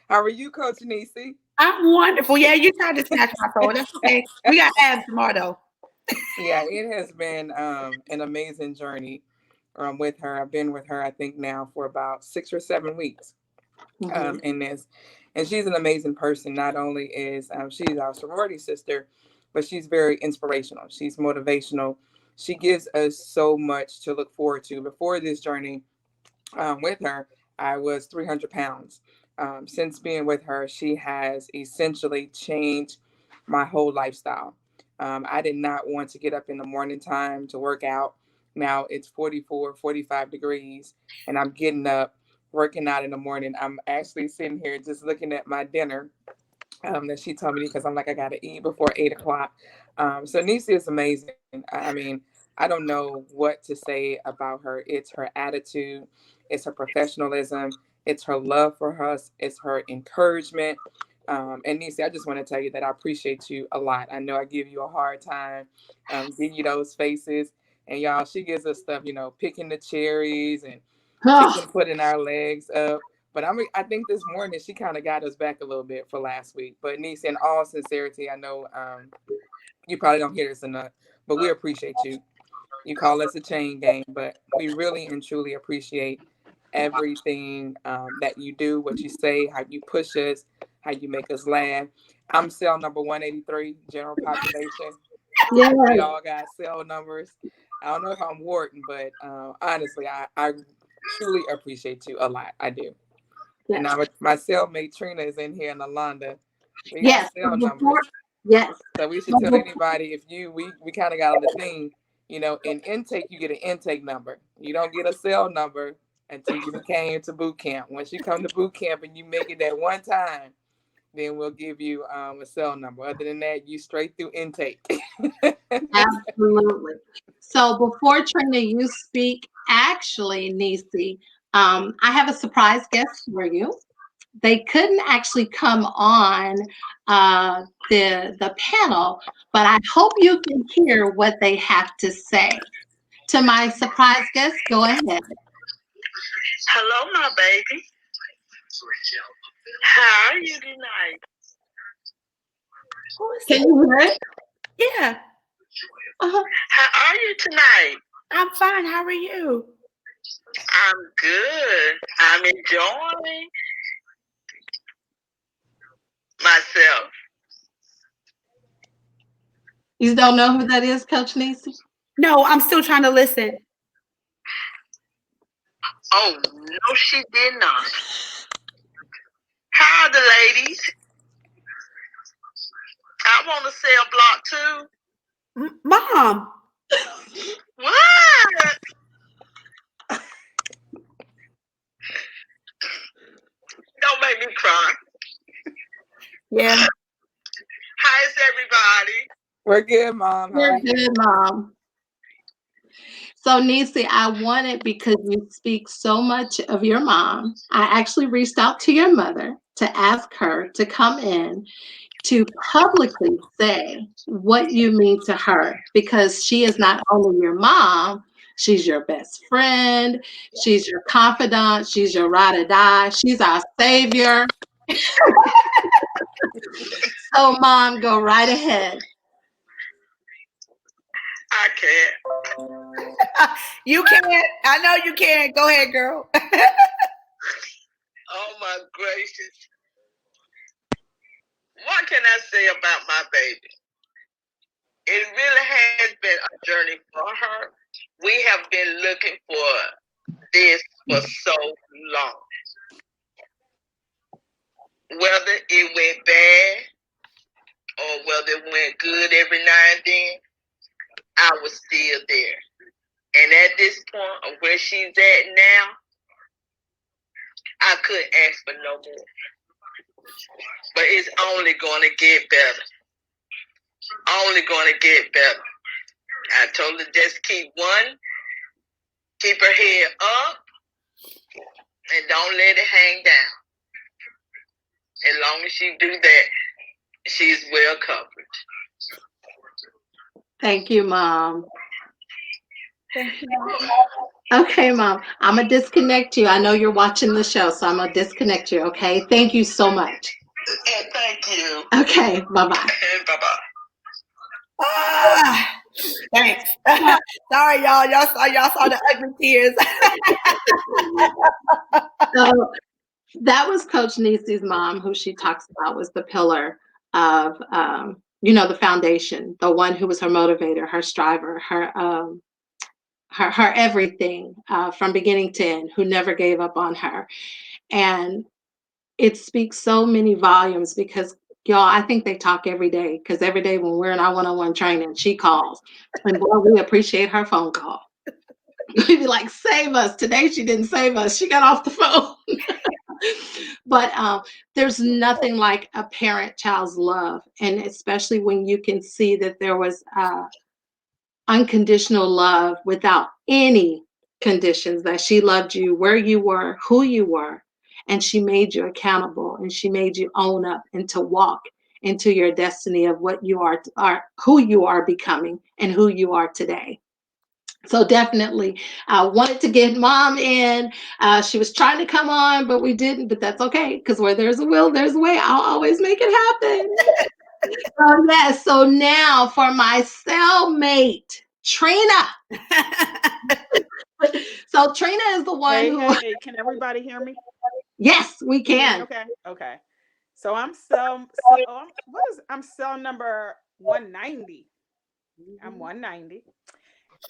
are you, Coach Nisi? I'm wonderful. Yeah, you tried to snatch my soul. That's okay. We got to have tomorrow, though. Yeah, it has been an amazing journey with her. I've been with her, I think, now for about 6 or 7 weeks in this. And she's an amazing person. Not only is she's our sorority sister, but she's very inspirational. She's motivational. She gives us so much to look forward to. Before this journey with her, I was 300 pounds. Since being with her, she has essentially changed my whole lifestyle. I did not want to get up in the morning time to work out. Now it's 44, 45 degrees, and I'm getting up, working out in the morning. I'm actually sitting here just looking at my dinner that she told me, because I'm like, I got to eat before 8 o'clock. So Nisi is amazing. I mean, I don't know what to say about her. It's her attitude, it's her professionalism, it's her love for us, it's her encouragement. And Nisi, I just want to tell you that I appreciate you a lot. I know I give you a hard time, give you those faces. And y'all, she gives us stuff, picking the cherries and putting our legs up. But I think this morning she kind of got us back a little bit for last week. But Nisi, in all sincerity, I know you probably don't hear this enough, but we appreciate you. You call us a chain gang, but we really and truly appreciate everything that you do, what you say, how you push us, how you make us laugh. I'm cell number 183, general population. Yeah. We all got cell numbers. I don't know if I'm Wharton, but honestly, I truly appreciate you a lot. I do. Yes. And now my cellmate Trina is in here, and Alonda. We Yes. got cell numbers. Yes. So we should tell anybody, if we kind of got on the thing, in intake, you get an intake number. You don't get a cell number until you came to boot camp. Once you come to boot camp and you make it that one time, then we'll give you a cell number. Other than that, you straight through intake. Absolutely. So before Trina, you speak, actually, Nisi, I have a surprise guest for you. They couldn't actually come on the panel, but I hope you can hear what they have to say. To my surprise guest, go ahead. Hello, my baby. How are you tonight? Can you hear it? Yeah. How are you tonight? I'm fine. How are you? I'm good. I'm enjoying myself. You don't know who that is, Coach Nisi? No, I'm still trying to listen. Oh, no, she did not. How are the ladies? I want to sell block too. Mom. What? Don't make me cry. Yeah. How is everybody? We're good, Mom. How We're are you? good, Mom. So, Nisi, I wanted, because you speak so much of your mom, I actually reached out to your mother to ask her to come in to publicly say what you mean to her, because she is not only your mom, she's your best friend, she's your confidant, she's your ride or die, she's our savior. So, Mom, go right ahead. I can't. You can. I know you can. Go ahead, girl. Oh my gracious. What can I say about my baby? It really has been a journey for her. We have been looking for this for so long. Whether it went bad or whether it went good every now and then, I was still there. And at this point of where she's at now, I couldn't ask for no more. But it's only going to get better. Only going to get better. I told her just keep her head up, and don't let it hang down. As long as she do that, she's well covered. Thank you, Mom. Thank you. Okay, Mom, I'm going to disconnect you. I know you're watching the show, so I'm going to disconnect you, okay? Thank you so much. And thank you. Okay, bye-bye. Bye-bye. Ah, thanks. Sorry, y'all. Y'all saw the ugly tears. So that was Coach Nisi's mom, who she talks about was the pillar of, the foundation, the one who was her motivator, her striver, her everything from beginning to end, who never gave up on her. And it speaks so many volumes because, y'all, I think they talk every day, because every day when we're in our one-on-one training, she calls. And boy, we appreciate her phone call. We'd be like, save us. Today she didn't save us. She got off the phone. But there's nothing like a parent-child's love. And especially when you can see that there was unconditional love without any conditions, that she loved you where you were, who you were, and she made you accountable, and she made you own up and to walk into your destiny of what you are who you are becoming and who you are today. So definitely I wanted to get Mom in. She was trying to come on, but we didn't, but that's okay, because where there's a will, there's a way. I'll always make it happen. Yes, so now for my cellmate, Trina. So Trina is the one who. Hey, can everybody hear me? Yes, we can. Okay. So I'm I'm cell number 190. I'm 190.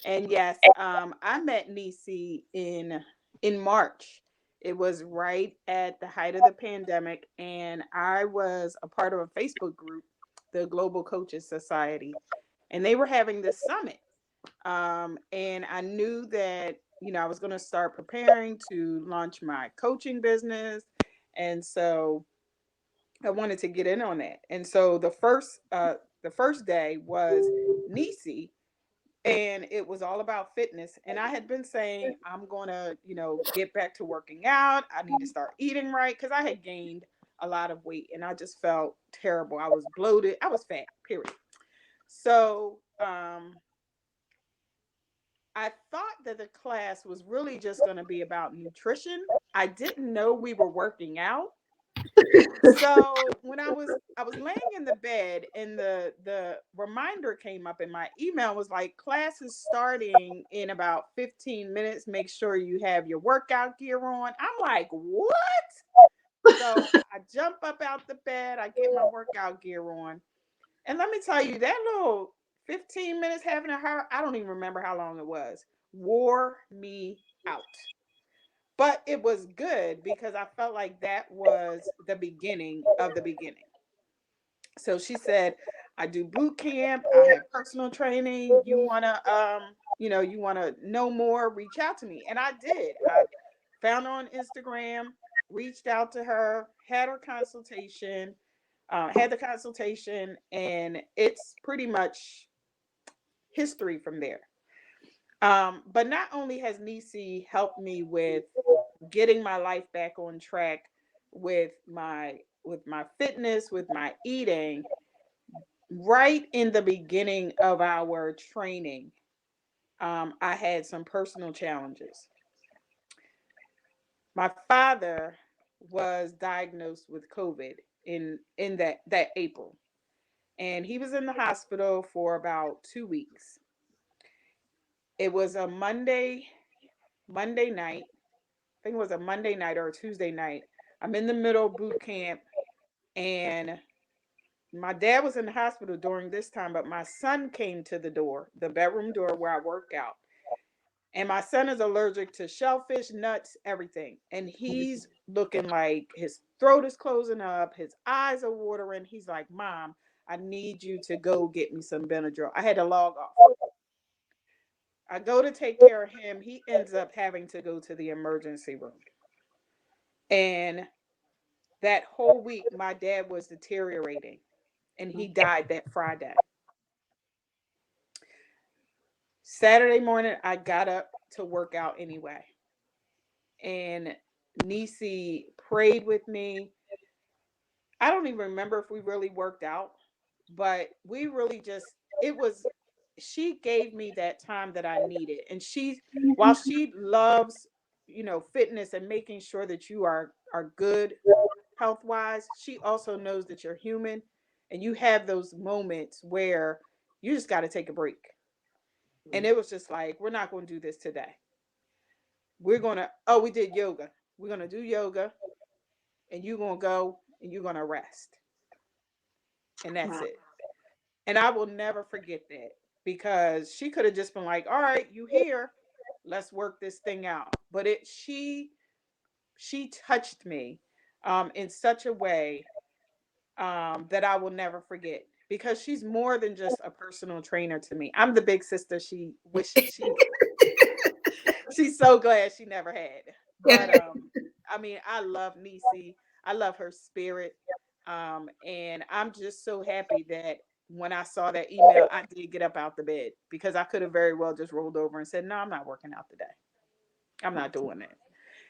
And yes, I met Nisi in March. It was right at the height of the pandemic, and I was a part of a Facebook group, the Global Coaches Society, and they were having this summit. And I knew that, I was going to start preparing to launch my coaching business. And so I wanted to get in on that. And so the first day was Nisi, and it was all about fitness. And I had been saying, I'm going to, get back to working out. I need to start eating right, because I had gained a lot of weight and I just felt terrible. I was bloated. I was fat, period. So, I thought that the class was really just going to be about nutrition. I didn't know we were working out. So when I was laying in the bed, and the reminder came up in my email, was like, class is starting in about 15 minutes. Make sure you have your workout gear on. I'm like, what? So I jump up out the bed, I get my workout gear on. And let me tell you, that little 15 minutes having a heart, I don't even remember how long it was, wore me out. But it was good, because I felt like that was the beginning of the beginning. So she said, I do boot camp, I have personal training. You want to know more, reach out to me. And I did. I found her on Instagram, reached out to her, had her consultation. Had the consultation, and it's pretty much history from there. But not only has Nisi helped me with getting my life back on track with my fitness, with my eating, right in the beginning of our training, I had some personal challenges. My father was diagnosed with COVID in that April, and he was in the hospital for about 2 weeks. It was a Monday night. I think it was a Monday night or a Tuesday night. I'm in the middle of boot camp, and my dad was in the hospital during this time, but my son came to the door, the bedroom door where I work out. And my son is allergic to shellfish, nuts, everything. And he's looking like his throat is closing up, his eyes are watering. He's like, Mom, I need you to go get me some Benadryl. I had to log off. I go to take care of him. He ends up having to go to the emergency room. And that whole week, my dad was deteriorating, and he died that Friday. Saturday morning, I got up to work out anyway. And Nisi prayed with me. I don't even remember if we really worked out, but we really just, it was, she gave me that time that I needed. And while she loves, fitness and making sure that you are good health wise, she also knows that you're human, and you have those moments where you just got to take a break. And it was just like, we're not going to do this today. We did yoga. We're going to do yoga, and you're going to go and you're going to rest. And that's it. And I will never forget that, because she could have just been like, all right, you here, let's work this thing out. But she touched me in such a way that I will never forget, because she's more than just a personal trainer to me. I'm the big sister she wishes she's so glad she never had. But I mean, I love Nisi. I love her spirit. And I'm just so happy that when I saw that email, I did get up out the bed, because I could have very well just rolled over and said, no, I'm not working out today. I'm not doing it.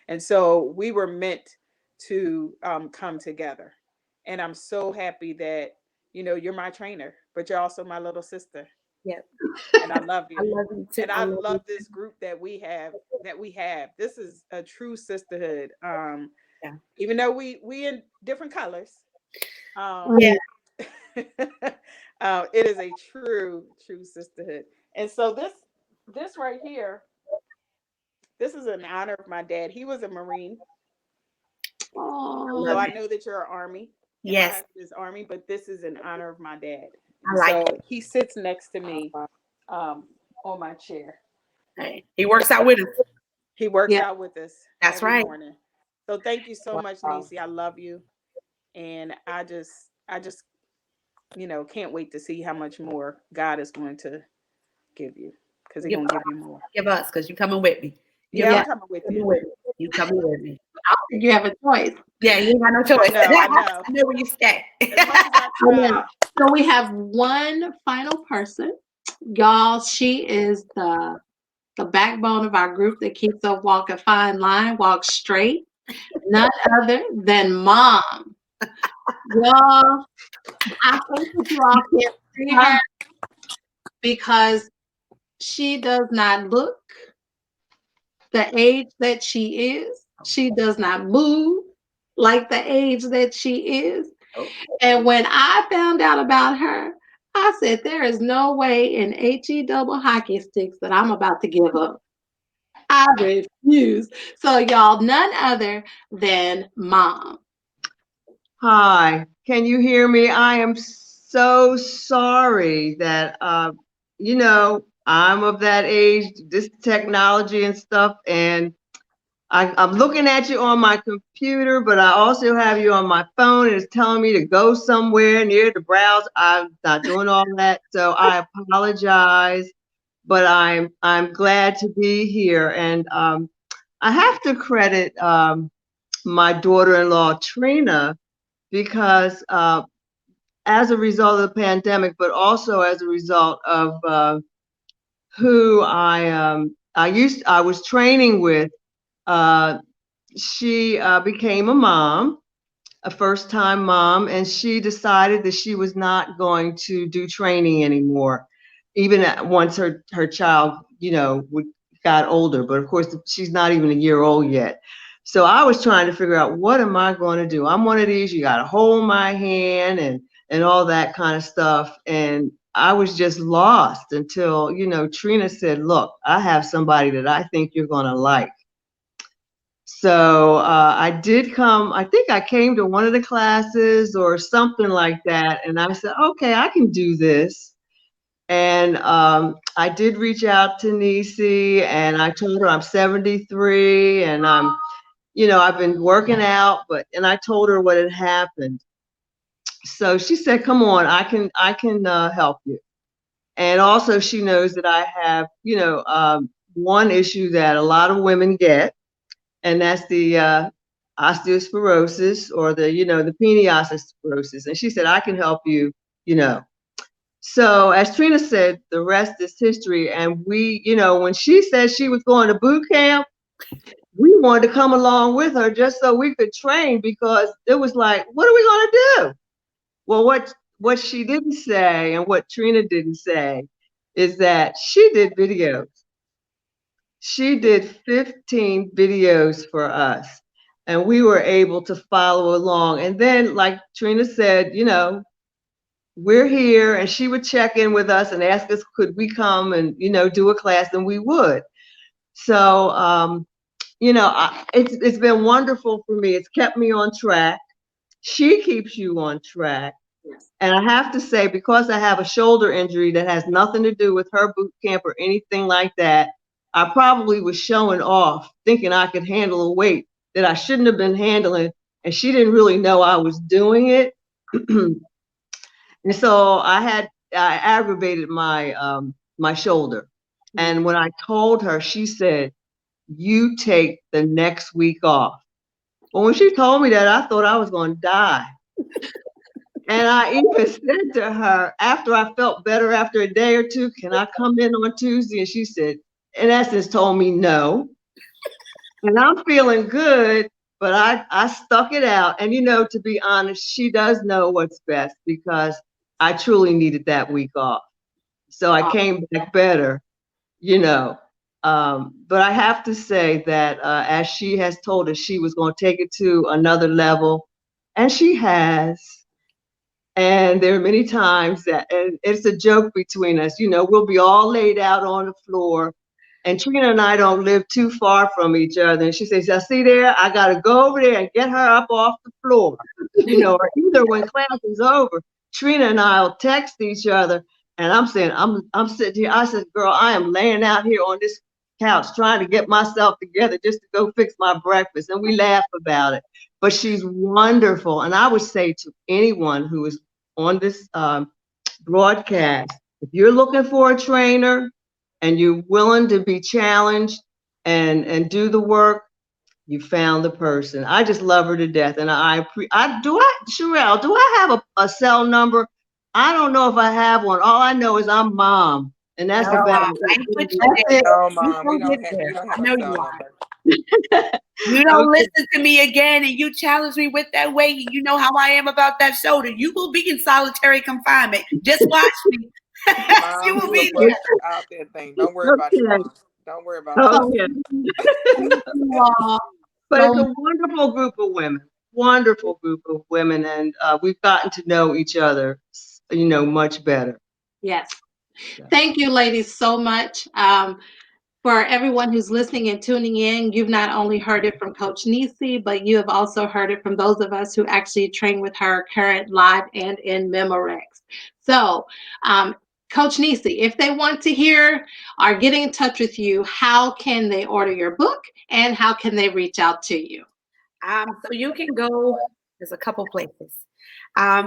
And so we were meant to come together. And I'm so happy that, you're my trainer, but you're also my little sister. Yep. And I love you. I love you too. And I love this group that we have. This is a true sisterhood. Yeah. Even though we in different colors. Yeah. It is a true sisterhood. And so this right here, this is in honor of my dad. He was a Marine. So I know that you're an Army. And Yes. my husband is Army, but this is in honor of my dad. I like so it. He sits next to me on my chair. Hey, he works out with us. He works out with us. That's every right. morning. So thank you so much, Nisi. I love you. And I just can't wait to see how much more God is going to give you, because He's going to give you more. Give us, because you're coming with me. I'm coming with you. You coming with me. I don't think you have a choice. Yeah, you ain't got no choice. No, I know. I know where you stay. So we have one final person. Y'all, she is the backbone of our group that keeps us walk a fine line, walk straight. None other than Mom. Y'all, I think that you all can't see her because she does not look the age that she is. She does not move like the age that she is. And when I found out about her, I said, there is no way in HE double hockey sticks that I'm about to give up. I refuse. So y'all, none other than Mom. Hi, can you hear me? I am so sorry that, I'm of that age, this technology and stuff, and I'm looking at you on my computer, but I also have you on my phone, and it's telling me to go somewhere near the browser. I'm not doing all that, so I apologize, but I'm glad to be here, and I have to credit my daughter-in-law Trina, because as a result of the pandemic, but also as a result of who I was training with. She became a mom, a first-time mom, and she decided that she was not going to do training anymore, even once her child, got older. But of course, she's not even a year old yet. So I was trying to figure out, what am I going to do? I'm one of these, you got to hold my hand and all that kind of stuff. And I was just lost until, Trina said, look, I have somebody that I think you're going to like. So I did come, I think I came to one of the classes or something like that. And I said, okay, I can do this. And I did reach out to Nisi, and I told her I'm 73 and I've been working out, and I told her what had happened. So she said, come on, I can help you. And also she knows that I have, one issue that a lot of women get, and that's the osteosporosis, or the peniosteosporosis. And she said, I can help you, So as Trina said, the rest is history. And we, when she said she was going to boot camp, we wanted to come along with her just so we could train, because it was like, what are we going to do? Well, what she didn't say, and what Trina didn't say, is that she did videos. She did 15 videos for us, and we were able to follow along. And then, like Trina said, we're here, and she would check in with us and ask us, could we come and, do a class, and we would. So, it's been wonderful for me. It's kept me on track. She keeps you on track. Yes. And I have to say, because I have a shoulder injury that has nothing to do with her boot camp or anything like that, I probably was showing off, thinking I could handle a weight that I shouldn't have been handling. And she didn't really know I was doing it. And so I aggravated my shoulder. And when I told her, she said, you take the next week off. Well, when she told me that, I thought I was going to die. And I even said to her, after I felt better after a day or two, can I come in on Tuesday? And she said, in essence, told me no. And I'm feeling good, but I stuck it out. And, to be honest, she does know what's best, because I truly needed that week off. So I came back better, But I have to say that as she has told us, she was going to take it to another level, and she has. And there are many times that, and it's a joke between us, we'll be all laid out on the floor, and Trina and I don't live too far from each other. And she says, I see there, I got to go over there and get her up off the floor, or either when class is over, Trina and I will text each other. And I'm saying, I'm sitting here. I said, girl, I am laying out here on this couch trying to get myself together just to go fix my breakfast. And we laugh about it. But she's wonderful. And I would say to anyone who is on this broadcast, if you're looking for a trainer and you're willing to be challenged and do the work, you found the person. I just love her to death. And Sherelle, do I have a cell number? I don't know if I have one. All I know is I'm mom. And that's about it. No, Mom, you don't have a cell number. You don't listen to me again, and you challenge me with that weight. You know how I am about that shoulder. You will be in solitary confinement. Just watch me. Mom, you will be there. Out there thing. Don't worry about it, Mom. Don't worry about it. But it's a wonderful group of women. Wonderful group of women, and we've gotten to know each other, much better. Yes. Thank you, ladies, so much. For everyone who's listening and tuning in, you've not only heard it from Coach Nisi, but you have also heard it from those of us who actually train with her current live and in Memorex. So, Coach Nisi, if they want to hear or get in touch with you, how can they order your book, and how can they reach out to you? So you can go, there's a couple places.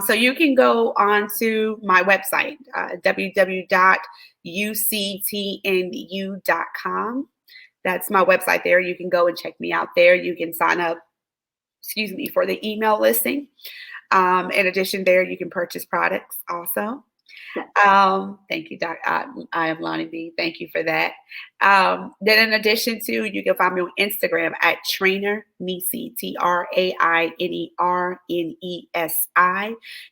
So you can go on to my website, www.uctnu.com. That's my website there. You can go and check me out there. You can sign up, for the email listing. In addition, there you can purchase products also. Thank you, Doc. I am LonnieB. Thank you for that. Then, in addition to, you can find me on Instagram at Trainer Nisi, TrainerNesi.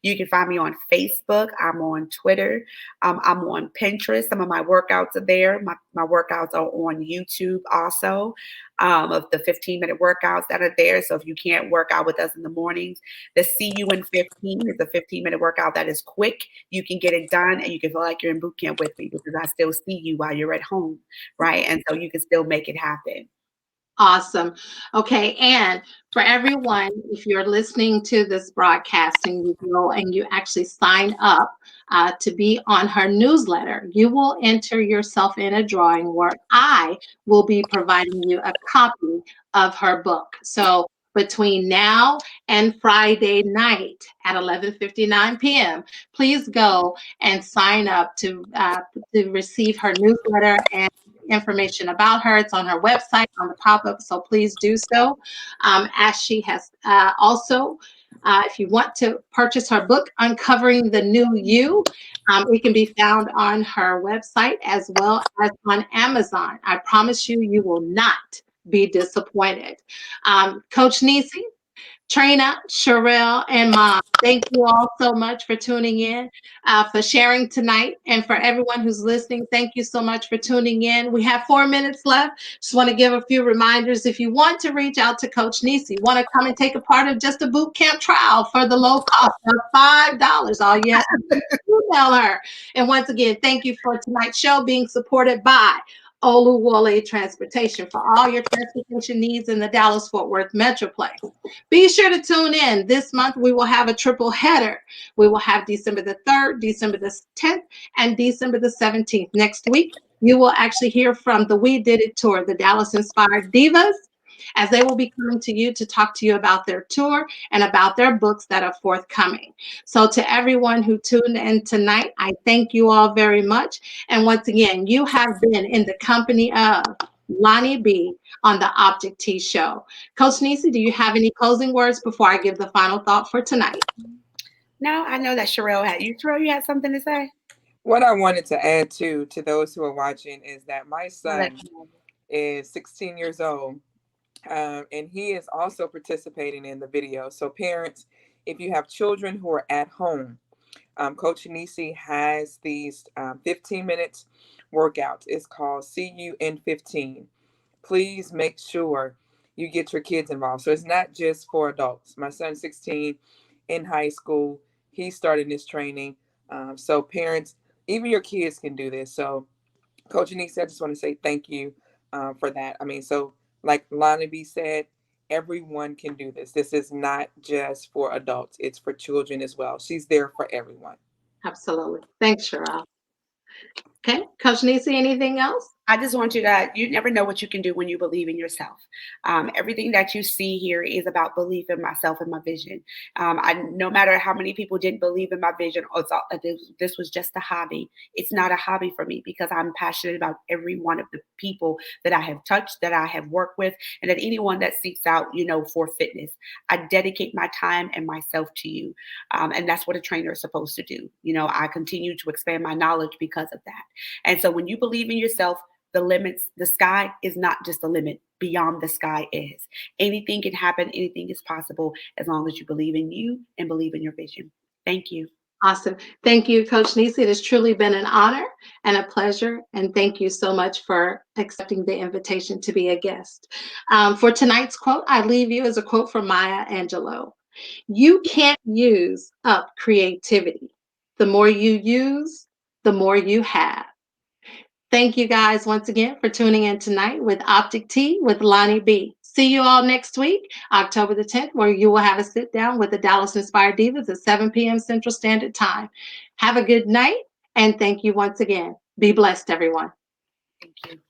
You can find me on Facebook. I'm on Twitter. I'm on Pinterest. Some of my workouts are there. My workouts are on YouTube also. Of the 15-minute workouts that are there. So if you can't work out with us in the mornings, the See You in 15 is a 15-minute workout that is quick. You can get it done and you can feel like you're in boot camp with me because I still see you while you're at home, right? And so you can still make it happen. Awesome. Okay. And for everyone, if you're listening to this broadcast and you go and you actually sign up to be on her newsletter, you will enter yourself in a drawing where I will be providing you a copy of her book. So between now and Friday night at 11:59 p.m., please go and sign up to receive her newsletter and information about her. It's on her website on the pop-up, so please do so. As she has also, if you want to purchase her book, Uncovering the New You, it can be found on her website as well as on Amazon. I promise you, you will not be disappointed. Coach Nisi, Trina, Sherelle, and Mom, thank you all so much for tuning in, for sharing tonight. And for everyone who's listening, thank you so much for tuning in. We have 4 minutes left. Just want to give a few reminders. If you want to reach out to Coach Nisi, want to come and take a part of just a boot camp trial for the low cost of $5, all you have to do is email her. And once again, thank you for tonight's show being supported by Oluwole Transportation for all your transportation needs in the Dallas-Fort Worth Metroplex. Be sure to tune in. This month, we will have a triple header. We will have December the 3rd, December the 10th, and December the 17th. Next week, you will actually hear from the We Did It Tour, the Dallas-inspired divas, as they will be coming to you to talk to you about their tour and about their books that are forthcoming. So to everyone who tuned in tonight, I thank you all very much. And once again, you have been in the company of LonnieB on the Optic Tea Show. Coach Nisi, do you have any closing words before I give the final thought for tonight? No, I know that Sherelle had. Sherelle, you had something to say? What I wanted to add to those who are watching is that my son is 16 years old, and he is also participating in the video. So parents, if you have children who are at home, Coach Nisi has these 15 minutes workouts. It's called See You in 15. Please make sure you get your kids involved. So it's not just for adults. My son's 16 in high school. He started this training. So parents, even your kids can do this. So Coach Nisi, I just want to say thank you for that. I mean, so like LonnieB said, everyone can do this. This is not just for adults. It's for children as well. She's there for everyone. Absolutely. Thanks, Sherelle. Okay, Coach Nisi, anything else? I just want you never know what you can do when you believe in yourself. Everything that you see here is about belief in myself and my vision. No matter how many people didn't believe in my vision or thought that this was just a hobby, it's not a hobby for me because I'm passionate about every one of the people that I have touched, that I have worked with, and that anyone that seeks out, for fitness. I dedicate my time and myself to you. And that's what a trainer is supposed to do. I continue to expand my knowledge because of that. And so when you believe in yourself, the sky is not just a limit. Beyond the sky is. Anything can happen. Anything is possible as long as you believe in you and believe in your vision. Thank you. Awesome. Thank you, Coach Nisi. It has truly been an honor and a pleasure. And thank you so much for accepting the invitation to be a guest. For tonight's quote, I leave you as a quote from Maya Angelou. You can't use up creativity. The more you use, the more you have. Thank you guys once again for tuning in tonight with Optic Tea with LonnieB. See you all next week, October the 10th, where you will have a sit down with the Dallas Inspired Divas at 7 p.m. Central Standard Time. Have a good night, and thank you once again. Be blessed, everyone. Thank you.